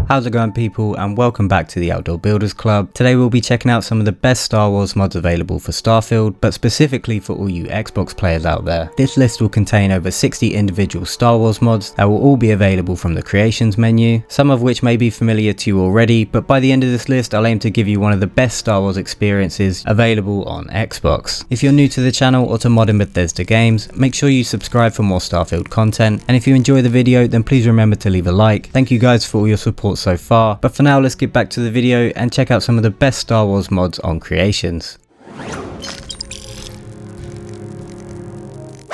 How's it going, people, and welcome back to the Outdoor Builders Club. Today we'll be checking out some of the best Star Wars mods available for Starfield, but specifically for all you Xbox players out there. This list will contain over 60 individual Star Wars mods that will all be available from the creations menu, some of which may be familiar to you already, but by the end of this list I'll aim to give you one of the best Star Wars experiences available on Xbox. If you're new to the channel or to modern Bethesda games, make sure you subscribe for more Starfield content, and if you enjoy the video then please remember to leave a like. Thank you guys for all your support so far, but for now let's get back to the video and check out some of the best Star Wars mods on creations.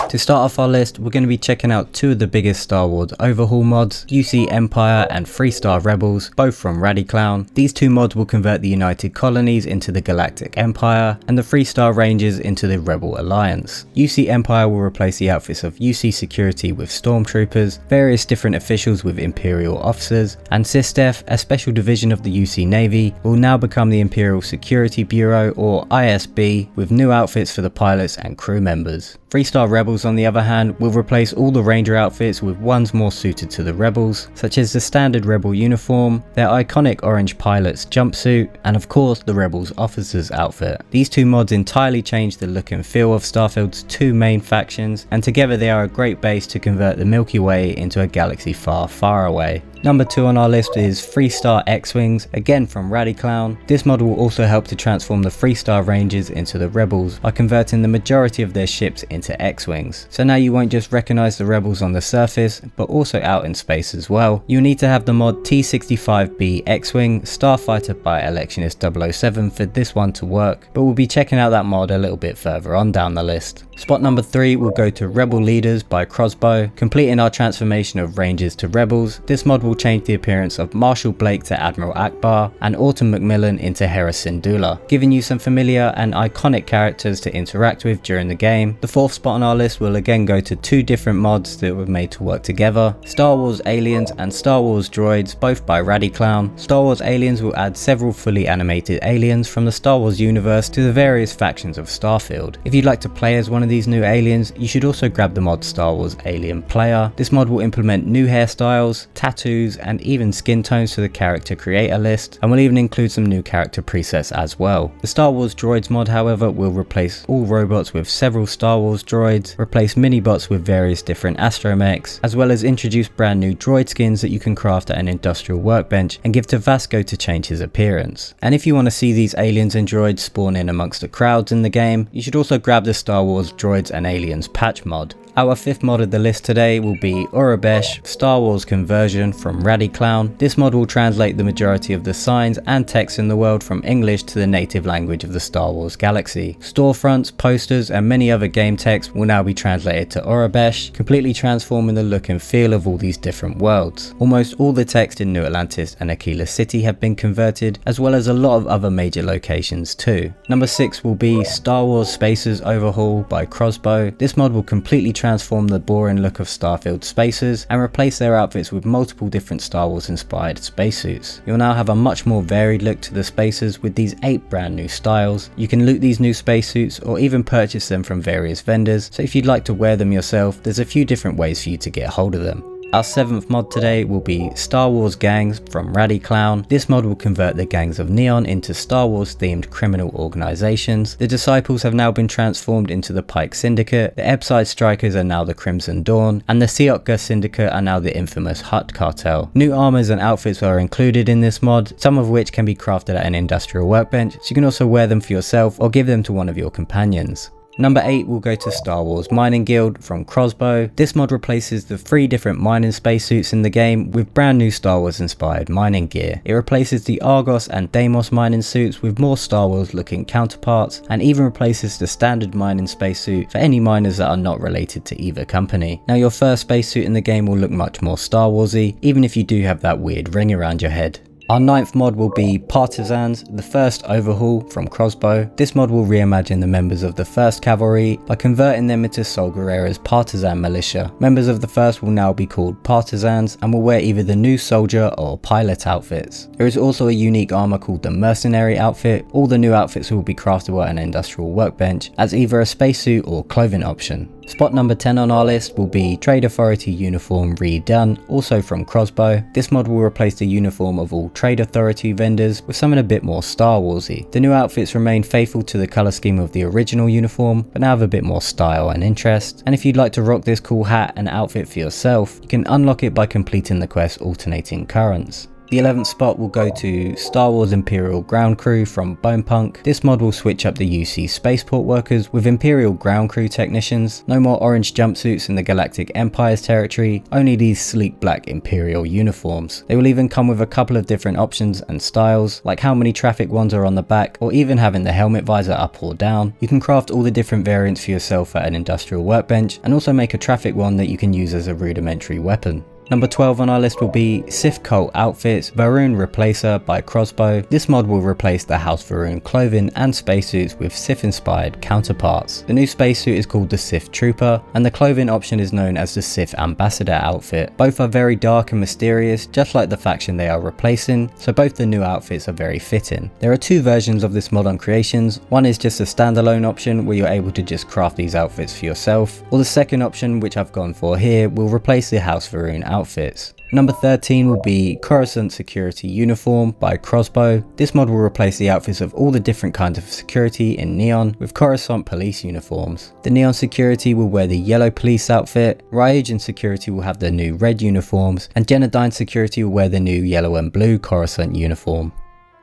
To start off our list, we're going to be checking out two of the biggest Star Wars Overhaul mods, UC Empire and Freestar Rebels, both from Redone. These two mods will convert the United Colonies into the Galactic Empire and the Freestar Rangers into the Rebel Alliance. UC Empire will replace the outfits of UC Security with Stormtroopers, various different officials with Imperial officers, and SysDef, a special division of the UC Navy, will now become the Imperial Security Bureau or ISB, with new outfits for the pilots and crew members. Freestar Rebels, on the other hand, will replace all the Ranger outfits with ones more suited to the Rebels, such as the standard Rebel uniform, their iconic orange pilot's jumpsuit, and of course the Rebels officer's outfit. These two mods entirely change the look and feel of Starfield's two main factions, and together they are a great base to convert the Milky Way into a galaxy far, far away. Number 2 on our list is Freestar X-Wings, again from Redone. This mod will also help to transform the Freestar Rangers into the Rebels by converting the majority of their ships into X-Wings. So now you won't just recognise the Rebels on the surface, but also out in space as well. You'll need to have the mod T65B X-Wing Starfighter by Electionist 007 for this one to work, but we'll be checking out that mod a little bit further on down the list. Spot number 3 will go to Rebel Leaders by Crossbow, completing our transformation of Rangers to Rebels. This mod will change the appearance of Marshal Blake to Admiral Akbar and Autumn Macmillan into Hera Syndulla, giving you some familiar and iconic characters to interact with during the game. The 4th spot on our list will again go to two different mods that were made to work together, Star Wars Aliens and Star Wars Droids, both by Redone. Star Wars Aliens will add several fully animated aliens from the Star Wars universe to the various factions of Starfield. If you'd like to play as one of these new aliens, you should also grab the mod Star Wars Alien Player. This mod will implement new hairstyles, tattoos, and even skin tones to the character creator list, and will even include some new character presets as well. The Star Wars Droids mod, however, will replace all robots with several Star Wars droids, replace mini-bots with various different astromechs, as well as introduce brand new droid skins that you can craft at an industrial workbench and give to Vasco to change his appearance. And if you want to see these aliens and droids spawn in amongst the crowds in the game, you should also grab the Star Wars Droids and Aliens patch mod. Our 5th mod of the list today will be Aurebesh Star Wars Conversion from Redone. This mod will translate the majority of the signs and text in the world from English to the native language of the Star Wars galaxy. Storefronts, posters, and many other game text will now be translated to Aurebesh, completely transforming the look and feel of all these different worlds. Almost all the text in New Atlantis and Aquila City have been converted, as well as a lot of other major locations too. Number 6 will be Star Wars Spaces Overhaul by Crossbow. This mod will completely transform the boring look of Starfield spacers and replace their outfits with multiple different Star Wars inspired spacesuits. You'll now have a much more varied look to the spacers with these 8 brand new styles. You can loot these new spacesuits or even purchase them from various vendors, so if you'd like to wear them yourself, there's a few different ways for you to get hold of them. Our 7th mod today will be Star Wars Gangs from Redone. This mod will convert the gangs of Neon into Star Wars themed criminal organizations. The Disciples have now been transformed into the Pike Syndicate, the Ebside Strikers are now the Crimson Dawn, and the Siokka Syndicate are now the infamous Hutt Cartel. New armors and outfits are included in this mod, some of which can be crafted at an industrial workbench, so you can also wear them for yourself or give them to one of your companions. Number 8 will go to Star Wars Mining Guild from Crossbow. This mod replaces the 3 different mining spacesuits in the game with brand new Star Wars inspired mining gear. It replaces the Argos and Deimos mining suits with more Star Wars looking counterparts, and even replaces the standard mining spacesuit for any miners that are not related to either company. Now your first spacesuit in the game will look much more Star Warsy, even if you do have that weird ring around your head. Our 9th mod will be Partisans, the first overhaul from Crossbow. This mod will reimagine the members of the 1st Cavalry by converting them into Sol Guerrera's partisan militia. Members of the 1st will now be called Partisans and will wear either the new soldier or pilot outfits. There is also a unique armor called the Mercenary outfit. All the new outfits will be craftable at an industrial workbench as either a spacesuit or clothing option. Spot number 10 on our list will be Trade Authority Uniform Redone, also from Crossbow. This mod will replace the uniform of all Trade Authority vendors with something a bit more Star Warsy. The new outfits remain faithful to the colour scheme of the original uniform, but now have a bit more style and interest. And if you'd like to rock this cool hat and outfit for yourself, you can unlock it by completing the quest Alternating Currents. The 11th spot will go to Star Wars Imperial Ground Crew from Bonepunk. This mod will switch up the UC spaceport workers with Imperial Ground Crew technicians. No more orange jumpsuits in the Galactic Empire's territory, only these sleek black Imperial uniforms. They will even come with a couple of different options and styles, like how many traffic ones are on the back, or even having the helmet visor up or down. You can craft all the different variants for yourself at an industrial workbench, and also make a traffic one that you can use as a rudimentary weapon. Number 12 on our list will be Sith Cult Outfits Varun Replacer by Crossbow. This mod will replace the House Varun clothing and spacesuits with Sith inspired counterparts. The new spacesuit is called the Sith Trooper, and the clothing option is known as the Sith Ambassador outfit. Both are very dark and mysterious, just like the faction they are replacing, so both the new outfits are very fitting. There are two versions of this mod on Creations. One is just a standalone option where you're able to just craft these outfits for yourself, or the second option, which I've gone for here, will replace the House Varun outfits. Number 13 will be Coruscant Security Uniform by Crossbow. This mod will replace the outfits of all the different kinds of security in Neon with Coruscant police uniforms. The Neon Security will wear the yellow police outfit, Ryujin Security will have the new red uniforms, and Genodyne Security will wear the new yellow and blue Coruscant uniform.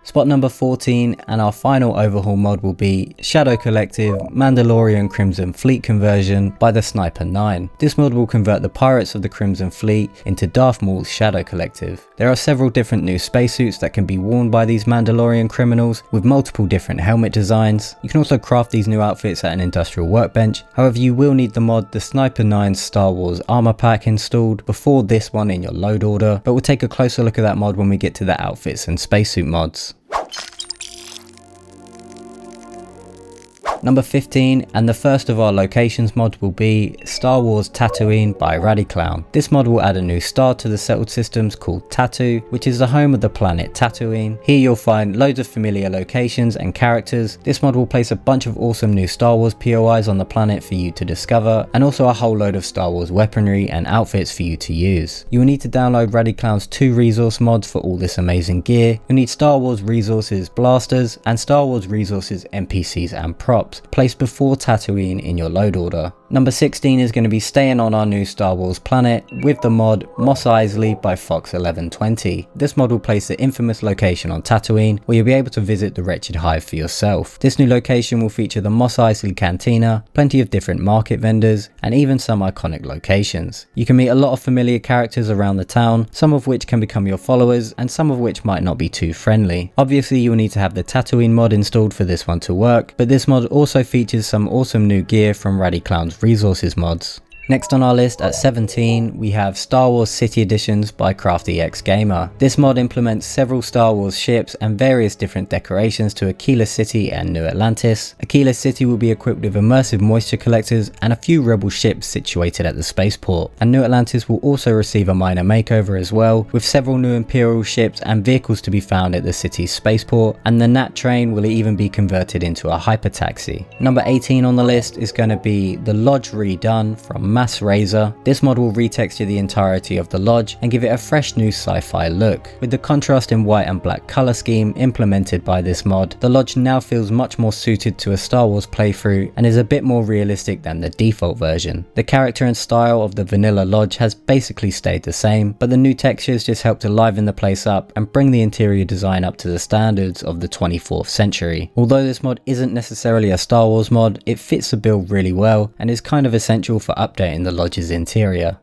Spot number 14 and our final overhaul mod will be Shadow Collective Mandalorian Crimson Fleet conversion by the Sniper 9. This mod will convert the pirates of the Crimson Fleet into Darth Maul's Shadow Collective. There are several different new spacesuits that can be worn by these Mandalorian criminals with multiple different helmet designs. You can also craft these new outfits at an industrial workbench. However, you will need the mod the Sniper 9 Star Wars Armor Pack installed before this one in your load order, but we'll take a closer look at that mod when we get to the outfits and spacesuit mods. Number 15 and the first of our locations mod will be Star Wars Tatooine by Radiclown. This mod will add a new star to the settled systems called Tatoo, which is the home of the planet Tatooine. Here you'll find loads of familiar locations and characters. This mod will place a bunch of awesome new Star Wars POIs on the planet for you to discover, and also a whole load of Star Wars weaponry and outfits for you to use. You will need to download Radiclown's 2 resource mods for all this amazing gear. You'll need Star Wars Resources Blasters and Star Wars Resources NPCs and props placed before Tatooine in your load order. Number 16 is going to be staying on our new Star Wars planet with the mod Mos Eisley by Fox1120. This mod will place the infamous location on Tatooine where you'll be able to visit the Wretched Hive for yourself. This new location will feature the Mos Eisley Cantina, plenty of different market vendors, and even some iconic locations. You can meet a lot of familiar characters around the town, some of which can become your followers and some of which might not be too friendly. Obviously you will need to have the Tatooine mod installed for this one to work, but this mod also features some awesome new gear from Radiclown's Resources mods. Next on our list at 17 we have Star Wars City Editions by CraftyX Gamer. This mod implements several Star Wars ships and various different decorations to Aquila City and New Atlantis. Aquila City will be equipped with immersive moisture collectors and a few rebel ships situated at the spaceport, and New Atlantis will also receive a minor makeover as well, with several new Imperial ships and vehicles to be found at the city's spaceport, and the Nat train will even be converted into a hypertaxi. Number 18 on the list is going to be the Lodge Redone from Mass Razor. This mod will retexture the entirety of the lodge and give it a fresh new sci-fi look. With the contrast in white and black colour scheme implemented by this mod, the lodge now feels much more suited to a Star Wars playthrough and is a bit more realistic than the default version. The character and style of the vanilla lodge has basically stayed the same, but the new textures just help to liven the place up and bring the interior design up to the standards of the 24th century. Although this mod isn't necessarily a Star Wars mod, it fits the build really well and is kind of essential for updating the lodge's interior.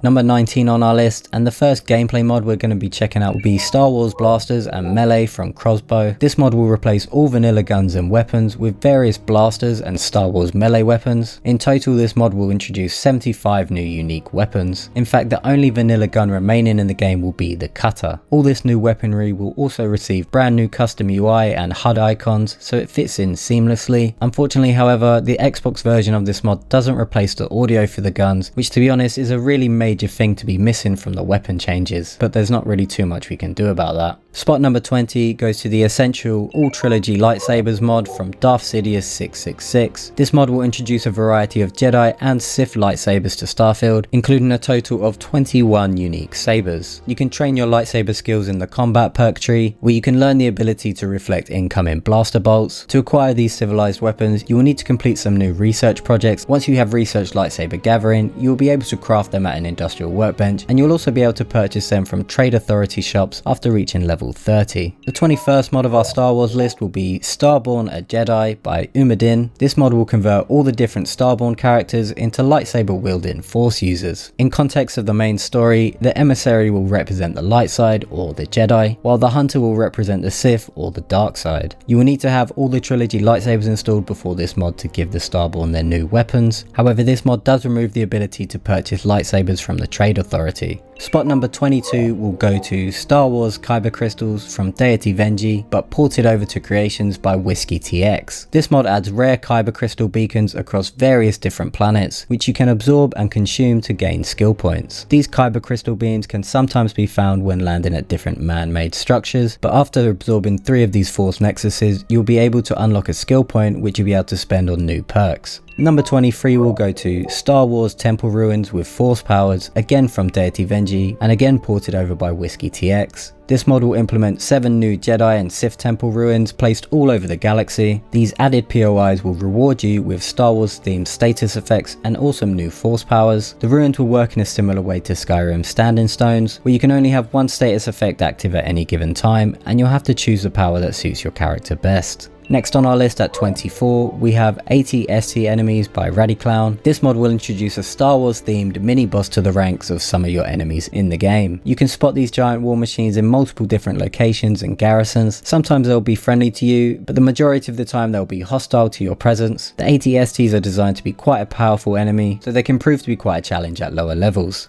Number 19 on our list, and the first gameplay mod we're going to be checking out will be Star Wars Blasters and Melee from Crossbow. This mod will replace all vanilla guns and weapons with various blasters and Star Wars melee weapons. In total, this mod will introduce 75 new unique weapons. In fact, the only vanilla gun remaining in the game will be the Cutter. All this new weaponry will also receive brand new custom UI and HUD icons, so it fits in seamlessly. Unfortunately, however, the Xbox version of this mod doesn't replace the audio for the guns, which to be honest is a really major thing to be missing from the weapon changes, but there's not really too much we can do about that. Spot number 20 goes to the essential all trilogy lightsabers mod from Darth Sidious 666. This mod will introduce a variety of Jedi and Sith lightsabers to Starfield, including a total of 21 unique sabers. You can train your lightsaber skills in the combat perk tree, where you can learn the ability to reflect incoming blaster bolts. To acquire these civilized weapons, you will need to complete some new research projects. Once you have researched lightsaber gathering, you will be able to craft them at an industrial workbench, and you'll also be able to purchase them from trade authority shops after reaching level 30. The 21st mod of our Star Wars list will be Starborn a Jedi by Umadin. This mod will convert all the different Starborn characters into lightsaber wielding Force users. In context of the main story, the emissary will represent the light side or the Jedi, while the hunter will represent the Sith or the dark side. You will need to have all the trilogy lightsabers installed before this mod to give the Starborn their new weapons. However, this mod does remove the ability to purchase lightsabers from the trade authority. Spot number 22 will go to Star Wars Kyber Crystals from Deity Venji, but ported over to Creations by Whiskey TX. This mod adds rare Kyber Crystal beacons across various different planets, which you can absorb and consume to gain skill points. These Kyber Crystal beams can sometimes be found when landing at different man-made structures, but after absorbing 3 of these Force Nexuses, you'll be able to unlock a skill point which you'll be able to spend on new perks. Number 23 will go to Star Wars Temple Ruins with Force Powers, again from Deity Venji, and again ported over by Whiskey TX. This mod will implement 7 new Jedi and Sith temple ruins placed all over the galaxy. These added POIs will reward you with Star Wars themed status effects and awesome new Force powers. The ruins will work in a similar way to Skyrim's Standing Stones, where you can only have one status effect active at any given time, and you'll have to choose the power that suits your character best. Next on our list at 24, we have 80 ST enemies by Radiclown. This mod will introduce a Star Wars themed mini boss to the ranks of some of your enemies in the game. You can spot these giant war machines in multiple different locations and garrisons. Sometimes they'll be friendly to you, but the majority of the time they'll be hostile to your presence. The 80 STs are designed to be quite a powerful enemy, so they can prove to be quite a challenge at lower levels.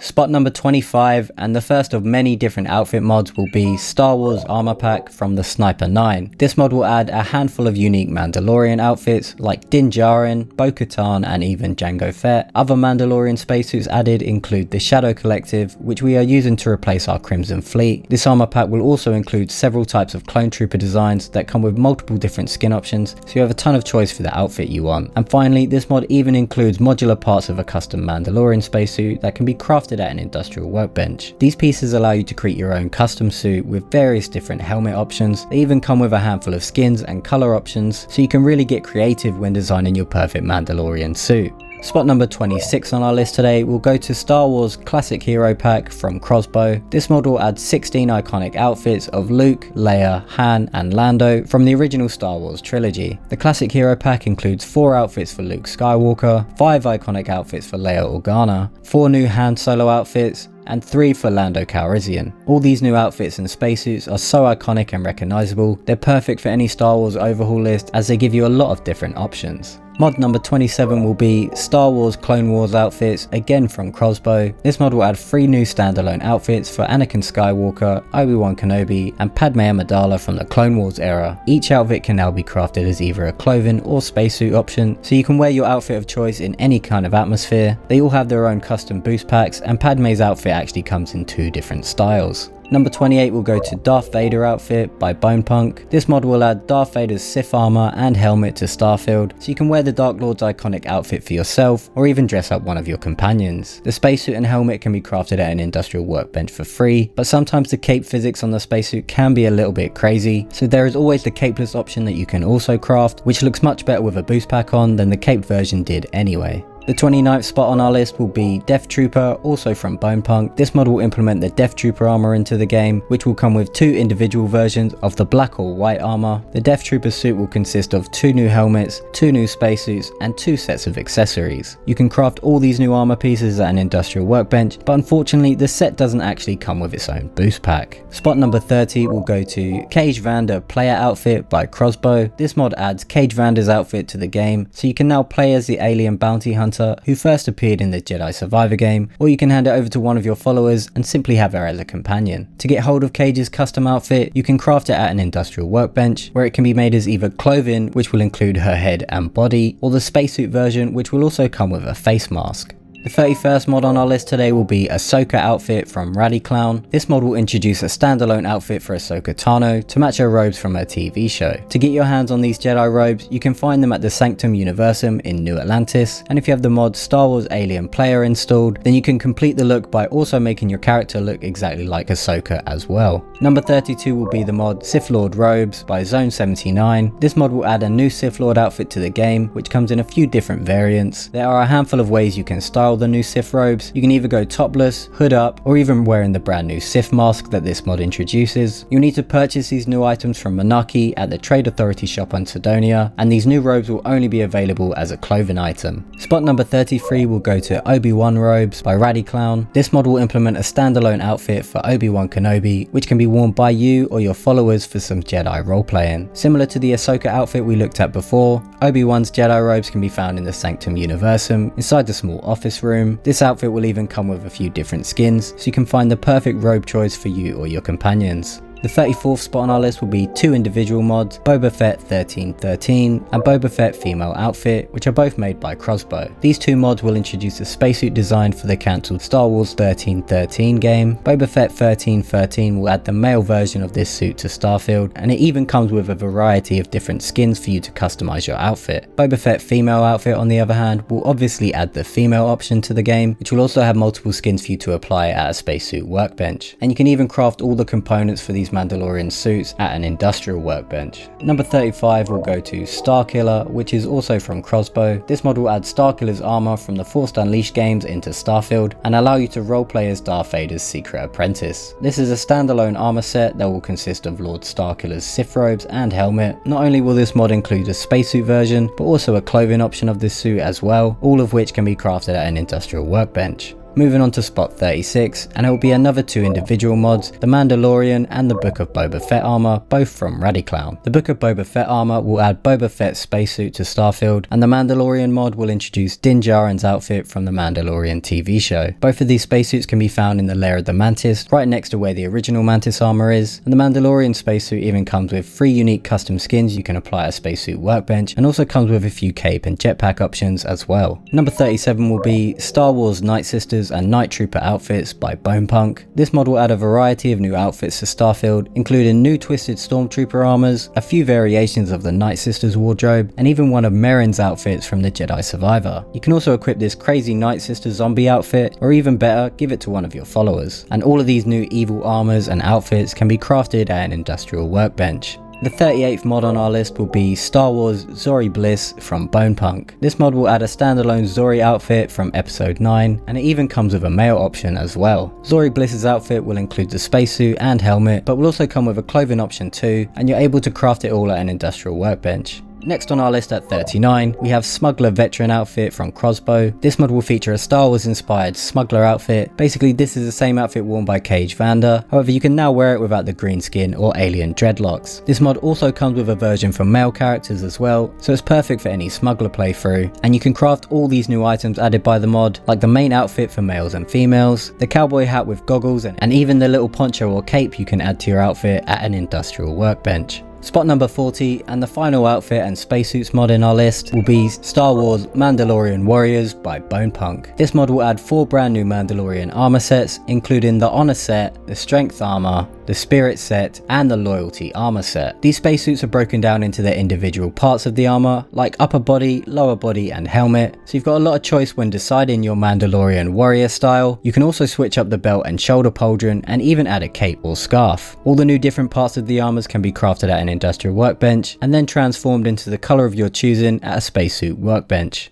Spot number 25, and the first of many different outfit mods, will be Star Wars Armor Pack from the Sniper 9. This mod will add a handful of unique Mandalorian outfits like Din Djarin, Bo-Katan and even Jango Fett. Other Mandalorian spacesuits added include the Shadow Collective, which we are using to replace our Crimson Fleet. This armor pack will also include several types of clone trooper designs that come with multiple different skin options, so you have a ton of choice for the outfit you want. And finally, this mod even includes modular parts of a custom Mandalorian spacesuit that can be crafted at an industrial workbench. These pieces allow you to create your own custom suit with various different helmet options. They even come with a handful of skins and color options, so you can really get creative when designing your perfect Mandalorian suit. Spot number 26 on our list today will go to Star Wars Classic Hero Pack from Crossbow. This mod will add 16 iconic outfits of Luke, Leia, Han and Lando from the original Star Wars trilogy. The Classic Hero Pack includes 4 outfits for Luke Skywalker, 5 iconic outfits for Leia Organa, 4 new Han Solo outfits, and 3 for Lando Calrissian. All these new outfits and spacesuits are so iconic and recognizable, they're perfect for any Star Wars overhaul list as they give you a lot of different options. Mod number 27 will be Star Wars Clone Wars outfits, again from Crossbow. This mod will add 3 new standalone outfits for Anakin Skywalker, Obi-Wan Kenobi and Padme Amidala from the Clone Wars era. Each outfit can now be crafted as either a clothing or spacesuit option, so you can wear your outfit of choice in any kind of atmosphere. They all have their own custom boost packs, and Padme's outfit actually comes in 2 different styles. Number 28 will go to Darth Vader outfit by Bonepunk. This mod will add Darth Vader's Sith armor and helmet to Starfield, so you can wear the Dark Lord's iconic outfit for yourself or even dress up one of your companions. The spacesuit and helmet can be crafted at an industrial workbench for free, but sometimes the cape physics on the spacesuit can be a little bit crazy, so there is always the capeless option that you can also craft, which looks much better with a boost pack on than the caped version did anyway. The 29th spot on our list will be Death Trooper, also from Bonepunk. This mod will implement the Death Trooper armor into the game, which will come with 2 individual versions of the black or white armor. The Death Trooper suit will consist of 2 new helmets, 2 new spacesuits, and 2 sets of accessories. You can craft all these new armor pieces at an industrial workbench, but unfortunately the set doesn't actually come with its own boost pack. Spot number 30 will go to Cage Vander Player Outfit by Crossbow. This mod adds Cage Vander's outfit to the game, so you can now play as the alien bounty hunter who first appeared in the Jedi Survivor game, or you can hand it over to one of your followers and simply have her as a companion. To get hold of Cage's custom outfit, you can craft it at an industrial workbench, where it can be made as either clothing, which will include her head and body, or the spacesuit version, which will also come with a face mask. The 31st mod on our list today will be Ahsoka outfit from Redone. This mod will introduce a standalone outfit for Ahsoka Tano to match her robes from her TV show. To get your hands on these Jedi robes, you can find them at the Sanctum Universum in New Atlantis, and if you have the mod Star Wars Alien Player installed, then you can complete the look by also making your character look exactly like Ahsoka as well. Number 32 will be the mod Sith Lord Robes by Zone 79. This mod will add a new Sith Lord outfit to the game, which comes in a few different variants. There are a handful of ways you can style the new Sith robes. You can either go topless, hood up, or even wearing the brand new Sith mask that this mod introduces. You'll need to purchase these new items from Monarchy at the Trade Authority shop on Sidonia, and these new robes will only be available as a clothing item. Spot number 33 will go to Obi-Wan Robes by Redone. This mod will implement a standalone outfit for Obi-Wan Kenobi, which can be worn by you or your followers for some Jedi roleplaying. Similar to the Ahsoka outfit we looked at before, Obi-Wan's Jedi robes can be found in the Sanctum Universum, inside the small office room. This outfit will even come with a few different skins, so you can find the perfect robe choice for you or your companions. The 34th spot on our list will be two individual mods, Boba Fett 1313 and Boba Fett female outfit, which are both made by Crossbow. These two mods will introduce a spacesuit designed for the cancelled Star Wars 1313 game. Boba Fett 1313 will add the male version of this suit to Starfield, and it even comes with a variety of different skins for you to customize your outfit. Boba Fett female outfit, on the other hand, will obviously add the female option to the game, which will also have multiple skins for you to apply at a spacesuit workbench. And you can even craft all the components for these Mandalorian suits at an industrial workbench. Number 35 will go to Starkiller, which is also from Crossbow. This mod will add Starkiller's armor from the Force Unleashed games into Starfield and allow you to roleplay as Darth Vader's secret apprentice. This is a standalone armor set that will consist of Lord Starkiller's Sith robes and helmet. Not only will this mod include a spacesuit version, but also a clothing option of this suit as well, all of which can be crafted at an industrial workbench. Moving on to spot 36, and it will be another two individual mods, the Mandalorian and the Book of Boba Fett armor, both from Redone. The Book of Boba Fett armor will add Boba Fett's spacesuit to Starfield, and the Mandalorian mod will introduce Din Djarin's outfit from the Mandalorian TV show. Both of these spacesuits can be found in the lair of the Mantis, right next to where the original Mantis armor is, and the Mandalorian spacesuit even comes with 3 unique custom skins you can apply at a spacesuit workbench, and also comes with a few cape and jetpack options as well. Number 37 will be Star Wars Night Sisters and Night Trooper outfits by Bonepunk. This mod will add a variety of new outfits to Starfield, including new twisted Stormtrooper armors, a few variations of the Night Sisters wardrobe, and even one of Merrin's outfits from the Jedi Survivor. You can also equip this crazy Night Sister zombie outfit, or even better, give it to one of your followers. And all of these new evil armors and outfits can be crafted at an industrial workbench. The 38th mod on our list will be Star Wars Zori Bliss from Bonepunk. This mod will add a standalone Zori outfit from episode 9, and it even comes with a male option as well. Zori Bliss's outfit will include the spacesuit and helmet, but will also come with a clothing option too, and you're able to craft it all at an industrial workbench. Next on our list at 39, we have Smuggler Veteran outfit from Crossbow. This mod will feature a Star Wars inspired smuggler outfit. Basically, this is the same outfit worn by Cage Vander, however you can now wear it without the green skin or alien dreadlocks. This mod also comes with a version for male characters as well, so it's perfect for any smuggler playthrough, and you can craft all these new items added by the mod, like the main outfit for males and females, the cowboy hat with goggles, and even the little poncho or cape you can add to your outfit at an industrial workbench. Spot number 40 and the final outfit and spacesuits mod in our list will be Star Wars Mandalorian Warriors by Bonepunk. This mod will add 4 brand new Mandalorian armor sets, including the Honor set, the Strength armor, the Spirit set, and the Loyalty armor set. These spacesuits are broken down into their individual parts of the armor, like upper body, lower body, and helmet, so you've got a lot of choice when deciding your Mandalorian warrior style. You can also switch up the belt and shoulder pauldron, and even add a cape or scarf. All the new different parts of the armors can be crafted at an industrial workbench, and then transformed into the color of your choosing at a spacesuit workbench.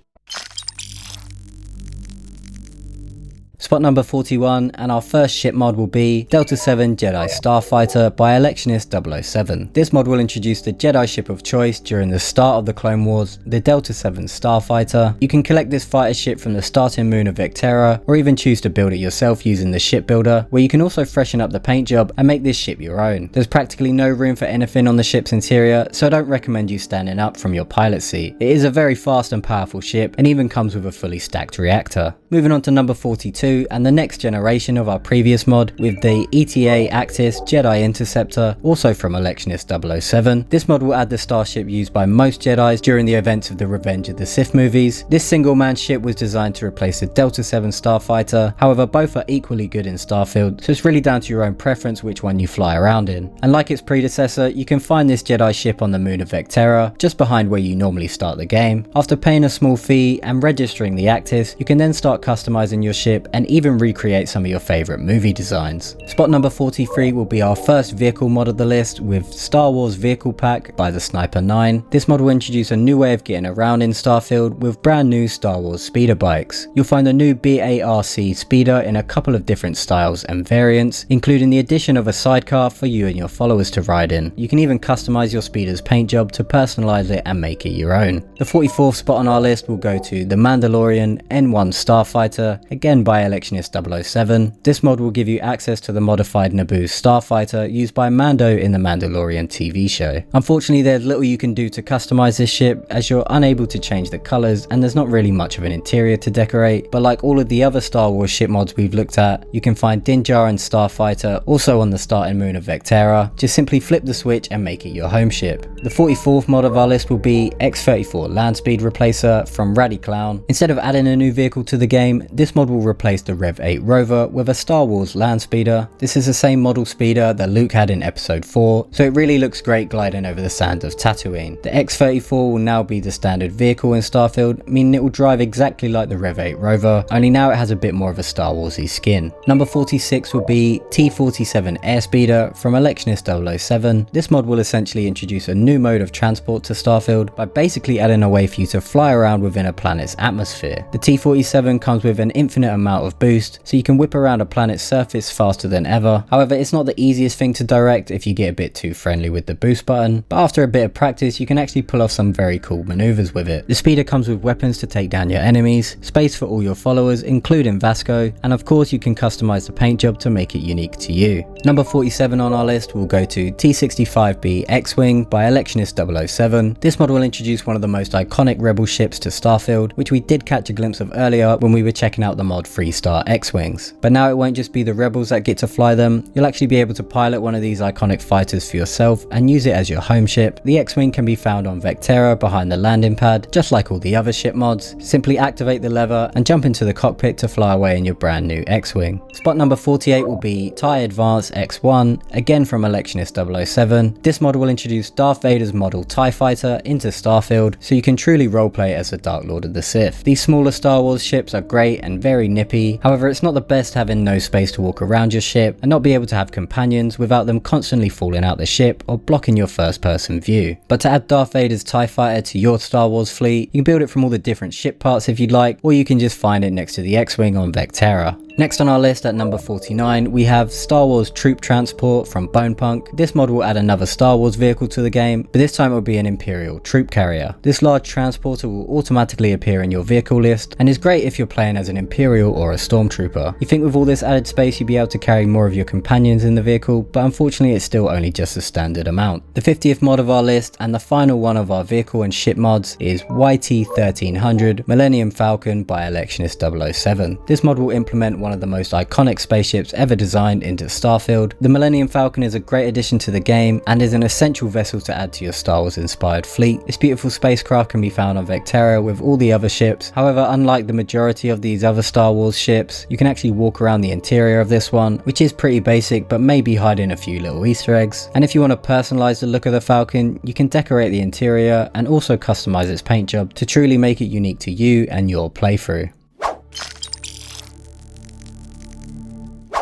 Spot number 41, and our first ship mod will be Delta 7 Jedi Starfighter by Electionist 007. This mod will introduce the Jedi ship of choice during the start of the Clone Wars, the Delta 7 Starfighter. You can collect this fighter ship from the starting moon of Vectera, or even choose to build it yourself using the ship builder, where you can also freshen up the paint job and make this ship your own. There's practically no room for anything on the ship's interior, so I don't recommend you standing up from your pilot seat. It is a very fast and powerful ship, and even comes with a fully stacked reactor. Moving on to number 42, 2 and the next generation of our previous mod with the ETA Actis Jedi Interceptor, also from Electionist 007. This mod will add the starship used by most Jedis during the events of the Revenge of the Sith movies. This single-man ship was designed to replace the Delta 7 starfighter, however both are equally good in Starfield, so it's really down to your own preference which one you fly around in. And like its predecessor, you can find this Jedi ship on the moon of Vectera, just behind where you normally start the game. After paying a small fee and registering the Actis, you can then start customizing your ship and even recreate some of your favourite movie designs. Spot number 43 will be our first vehicle mod of the list with Star Wars Vehicle Pack by the Sniper 9. This mod will introduce a new way of getting around in Starfield with brand new Star Wars speeder bikes. You'll find the new BARC speeder in a couple of different styles and variants, including the addition of a sidecar for you and your followers to ride in. You can even customize your speeder's paint job to personalize it and make it your own. The 44th spot on our list will go to the Mandalorian N1 Starfighter, again by Electionist 007. This mod will give you access to the modified Naboo starfighter used by Mando in the Mandalorian TV show. Unfortunately, there's little you can do to customize this ship as you're unable to change the colors and there's not really much of an interior to decorate, but like all of the other Star Wars ship mods we've looked at, you can find Din Djarin's starfighter also on the starting moon of Vectera. Just simply flip the switch and make it your home ship. The 44th mod of our list will be X-34 Land Speed Replacer from Radiclown. Instead of adding a new vehicle to the game, this mod will replace the Rev 8 Rover with a Star Wars land speeder. This is the same model speeder that Luke had in episode 4, so it really looks great gliding over the sands of Tatooine. The X-34 will now be the standard vehicle in Starfield, meaning it will drive exactly like the Rev 8 Rover, only now it has a bit more of a Star Warsy skin. Number 46 will be T-47 Airspeeder from Electionist 007. This mod will essentially introduce a new mode of transport to Starfield by basically adding a way for you to fly around within a planet's atmosphere. The T-47 comes with an infinite amount of boost, so you can whip around a planet's surface faster than ever. However, it's not the easiest thing to direct if you get a bit too friendly with the boost button, but after a bit of practice you can actually pull off some very cool maneuvers with it. The speeder comes with weapons to take down your enemies, space for all your followers including Vasco, and of course you can customize the paint job to make it unique to you. Number 47 on our list will go to T-65B X-Wing by Electionist 007. This mod will introduce one of the most iconic rebel ships to Starfield, which we did catch a glimpse of earlier when we were checking out the mod Freestar X-Wings. But now it won't just be the rebels that get to fly them, you'll actually be able to pilot one of these iconic fighters for yourself and use it as your home ship. The X-Wing can be found on Vectera behind the landing pad, just like all the other ship mods. Simply activate the lever and jump into the cockpit to fly away in your brand new X-Wing. Spot number 48 will be TIE Advance X1, again from Electionist 007. This mod will introduce Darth Vader's model TIE Fighter into Starfield, so you can truly roleplay as the Dark Lord of the Sith. These smaller Star Wars ships are great and very nippy, however it's not the best having no space to walk around your ship and not be able to have companions without them constantly falling out the ship or blocking your first person view. But to add Darth Vader's TIE Fighter to your Star Wars fleet, you can build it from all the different ship parts if you'd like, or you can just find it next to the X-Wing on Vectera. Next on our list at number 49, we have Star Wars Troop Transport from Bonepunk. This mod will add another Star Wars vehicle to the game, but this time it will be an Imperial troop carrier. This large transporter will automatically appear in your vehicle list and is great if you're playing as an Imperial or a Stormtrooper. You think with all this added space you'd be able to carry more of your companions in the vehicle, but unfortunately it's still only just a standard amount. The 50th mod of our list and the final one of our vehicle and ship mods is YT-1300 Millennium Falcon by Electionist 007. This mod will implement one of the most iconic spaceships ever designed into Starfield. The Millennium Falcon is a great addition to the game and is an essential vessel to add to your Star Wars inspired fleet. This beautiful spacecraft can be found on Vectera with all the other ships. However, unlike the majority of these other Star Wars ships, you can actually walk around the interior of this one, which is pretty basic but maybe hiding a few little Easter eggs. And if you want to personalize the look of the Falcon, you can decorate the interior and also customize its paint job to truly make it unique to you and your playthrough.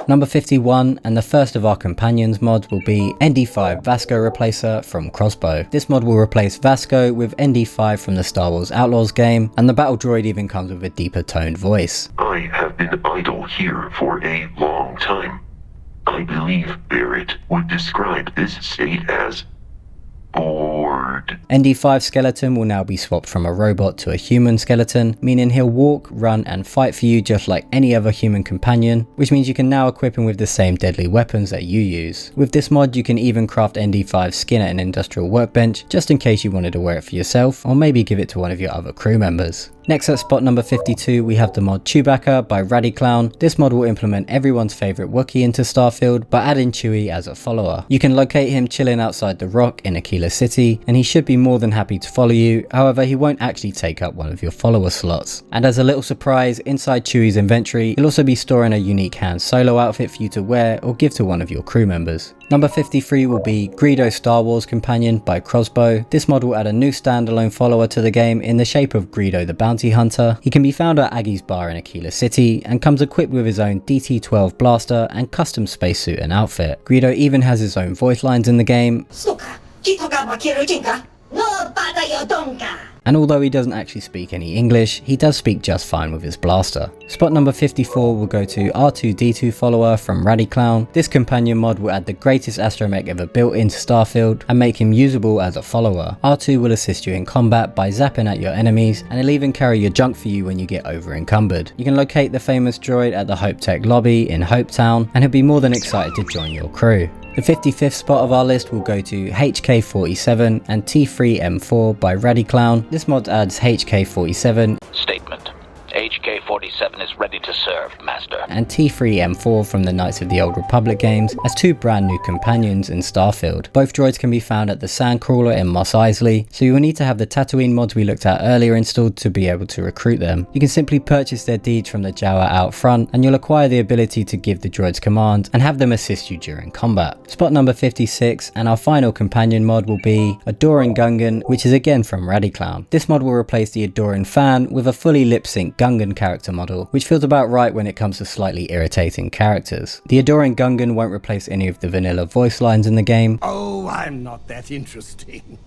Number 51 and the first of our companions mods will be ND5 Vasco Replacer from Crossbow. This mod will replace Vasco with ND5 from the Star Wars Outlaws game, and the battle droid even comes with a deeper toned voice. I have been idle here for a long time. I believe Barrett would describe this state as bored. ND5 skeleton will now be swapped from a robot to a human skeleton, meaning he'll walk, run and fight for you just like any other human companion, which means you can now equip him with the same deadly weapons that you use. With this mod you can even craft ND5's skin at an industrial workbench just in case you wanted to wear it for yourself or maybe give it to one of your other crew members. Next at spot number 52 we have the mod Chewbacca by Radiclown. This mod will implement everyone's favourite Wookiee into Starfield by adding Chewie as a follower. You can locate him chilling outside the rock in Aquila City and he should be more than happy to follow you, however he won't actually take up one of your follower slots. And as a little surprise, inside Chewie's inventory he'll also be storing a unique Han Solo outfit for you to wear or give to one of your crew members. Number 53 will be Greedo Star Wars Companion by Crossbow. This mod will add a new standalone follower to the game in the shape of Greedo the Bounty Hunter. He can be found at Aggie's Bar in Aquila City and comes equipped with his own DT-12 blaster and custom spacesuit and outfit. Greedo even has his own voice lines in the game. And although he doesn't actually speak any English, he does speak just fine with his blaster. Spot number 54 will go to R2-D2 follower from Radiclown. This companion mod will add the greatest astromech ever built into Starfield and make him usable as a follower. R2 will assist you in combat by zapping at your enemies, and he'll even carry your junk for you when you get over encumbered. You can locate the famous droid at the Hope Tech lobby in Hope Town, and he'll be more than excited to join your crew. The 55th spot of our list will go to HK47 and T3M4 by Radiclown. This mod adds HK47 Statement. HK-47 is ready to serve, Master. and T3M4 from the Knights of the Old Republic games as two brand new companions in Starfield. Both droids can be found at the Sandcrawler in Mos Eisley, so you will need to have the Tatooine mods we looked at earlier installed to be able to recruit them. You can simply purchase their deeds from the Jawa out front and you'll acquire the ability to give the droids commands and have them assist you during combat. Spot number 56 and our final companion mod will be Adoring Gungan, which is again from Radiclown. This mod will replace the Adoring Fan with a fully lip-synced Gungan character model, which feels about right when it comes to slightly irritating characters. The Adoring Gungan won't replace any of the vanilla voice lines in the game. Oh, I'm not that interesting.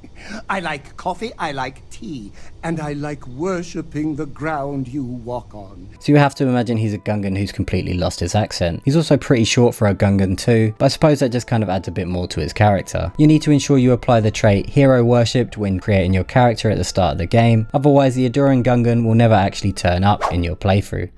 I like coffee, I like tea, and I like worshipping the ground you walk on. So you have to imagine he's a Gungan who's completely lost his accent. He's also pretty short for a Gungan too, but I suppose that just kind of adds a bit more to his character. You need to ensure you apply the trait Hero Worshipped when creating your character at the start of the game, otherwise the Adoring Gungan will never actually turn up in your playthrough.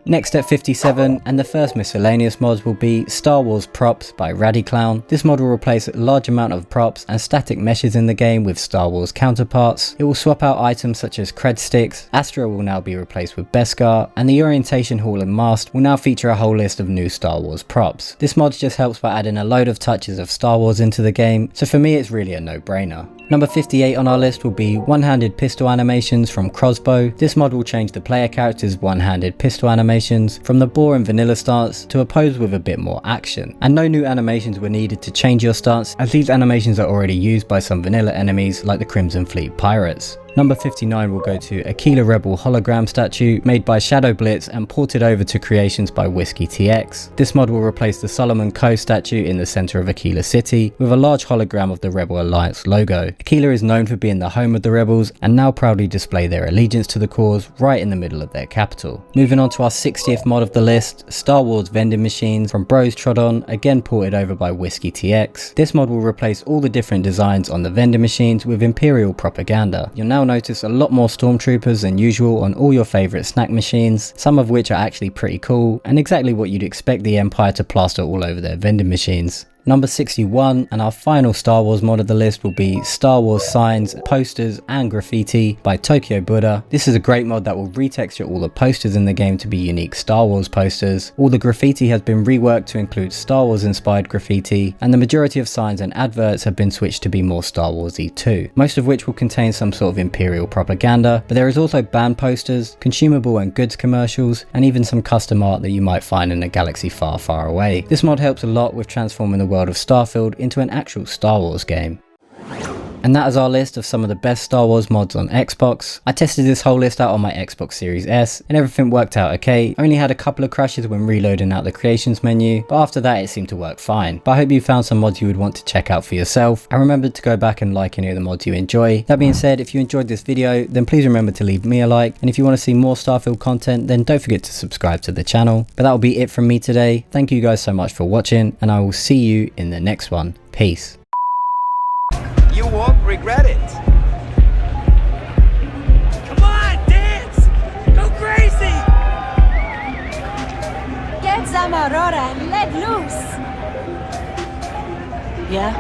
Next at 57, and the first miscellaneous mods will be Star Wars Props by Radiclown. This mod will replace a large amount of props and static meshes in the game with Star Wars counterparts. It will swap out items such as cred sticks, Astra will now be replaced with Beskar, and the Orientation Hall and Mast will now feature a whole list of new Star Wars props. This mod just helps by adding a load of touches of Star Wars into the game, so for me it's really a no-brainer. Number 58 on our list will be one-handed pistol animations from Crossbow. This mod will change the player character's one-handed pistol animations from the boring vanilla stance to a pose with a bit more action. And no new animations were needed to change your stance, as these animations are already used by some vanilla enemies like the Crimson Fleet pirates. Number 59 will go to Aquila Rebel hologram statue made by Shadow Blitz and ported over to creations by Whiskey TX. This mod will replace the Solomon Coe statue in the center of Aquila City with a large hologram of the Rebel Alliance logo. Aquila is known for being the home of the rebels and now proudly display their allegiance to the cause right in the middle of their capital. Moving on to our 60th mod of the list, Star Wars vending machines from Bros Trod On, again ported over by Whiskey TX. This mod will replace all the different designs on the vending machines with Imperial propaganda. You'll now notice a lot more stormtroopers than usual on all your favourite snack machines, some of which are actually pretty cool and exactly what you'd expect the Empire to plaster all over their vending machines. Number 61, and our final Star Wars mod of the list will be Star Wars signs, posters and graffiti by Tokyo Buddha. This is a great mod that will retexture all the posters in the game to be unique Star Wars posters. All the graffiti has been reworked to include Star Wars inspired graffiti, and the majority of signs and adverts have been switched to be more Star Warsy too, most of which will contain some sort of Imperial propaganda, but there is also band posters, consumable and goods commercials, and even some custom art that you might find in a galaxy far, far away. This mod helps a lot with transforming the world of Starfield into an actual Star Wars game. And that is our list of some of the best Star Wars mods on Xbox. I tested this whole list out on my Xbox Series S and everything worked out okay. Only had a couple of crashes when reloading out the creations menu, but after that it seemed to work fine. But I hope you found some mods you would want to check out for yourself, and remember to go back and like any of the mods you enjoy. That being said, if you enjoyed this video, then please remember to leave me a like, and if you want to see more Starfield content, then don't forget to subscribe to the channel. But that will be it from me today. Thank you guys so much for watching, and I will see you in the next one. Peace. You won't regret it. Come on, dance! Go crazy! Get some Aurora and let loose! Yeah?